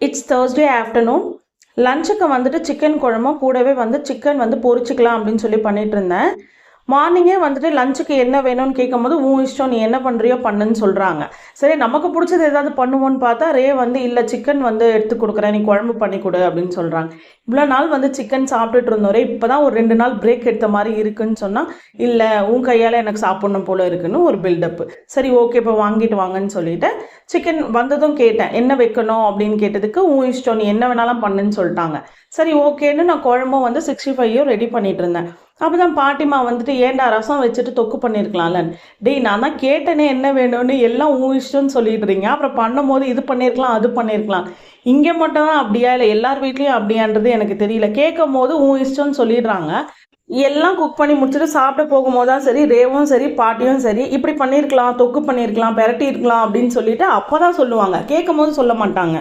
It's Thursday afternoon. லஞ்சுக்கு வந்துட்டு chicken குழம்பும் கூடவே வந்து சிக்கன் வந்து பொரிச்சிக்கலாம் அப்படின்னு சொல்லி பண்ணிட்டு இருந்தேன். மார்னிங்கே வந்துட்டு லஞ்சுக்கு என்ன வேணும்னு கேட்கும்போது உன் இஷ்டம், நீ என்ன பண்ணுறியோ பண்ணுன்னு சொல்கிறாங்க. சரி, நமக்கு பிடிச்சது ஏதாவது பண்ணுவோன்னு பார்த்தா ரே வந்து இல்லை, சிக்கன் வந்து எடுத்து கொடுக்குறேன், நீ குழம்பு பண்ணி கொடு அப்படின்னு சொல்கிறாங்க. இவ்வளோ நாள் வந்து சிக்கன் சாப்பிட்டுட்டு இருந்தோரே, இப்போ தான் ஒரு 2 நாள் பிரேக் எடுத்த மாதிரி இருக்குன்னு சொன்னால், இல்லை உன் கையால் எனக்கு சாப்பிட்ணும் போல இருக்குன்னு ஒரு பில்டப்பு. சரி ஓகே, இப்போ வாங்கிட்டு வாங்கன்னு சொல்லிட்டு சிக்கன் வந்ததும் கேட்டேன் என்ன வைக்கணும் அப்படின்னு கேட்டதுக்கு உன் இஷ்டம், நீ என்ன வேணாலும் பண்ணுன்னு சொல்லிட்டாங்க. சரி ஓகேன்னு நான் குழம்பும் வந்து 65 ரெடி பண்ணிட்டு இருந்தேன். அப்போ தான் பாட்டிமா வந்துட்டு ஏன்டா ரசம் வச்சுட்டு தொக்கு பண்ணியிருக்கலாம்ல. டேய், நான் தான் கேட்டேனே என்ன வேணும்னு, எல்லாம் உன் இஷ்டம்னு சொல்லிடுறீங்க. அப்புறம் பண்ணும்போது இது பண்ணியிருக்கலாம் அது பண்ணியிருக்கலாம். இங்கே மட்டும் தான் அப்படியா, இல்லை எல்லார் வீட்லேயும் அப்படியான்றது எனக்கு தெரியல. கேட்கும் போது உன் இஷ்டம்னு சொல்லிடுறாங்க. எல்லாம் குக் பண்ணி முடிச்சுட்டு சாப்பிட போகும்போது தான் சரி, ரேவும் சரி பாட்டியும் சரி இப்படி பண்ணியிருக்கலாம், தொக்கு பண்ணியிருக்கலாம், பெரட்டி இருக்கலாம் அப்படின்னு சொல்லிட்டு அப்போ தான் சொல்லுவாங்க. கேட்கும் போது சொல்ல மாட்டாங்க.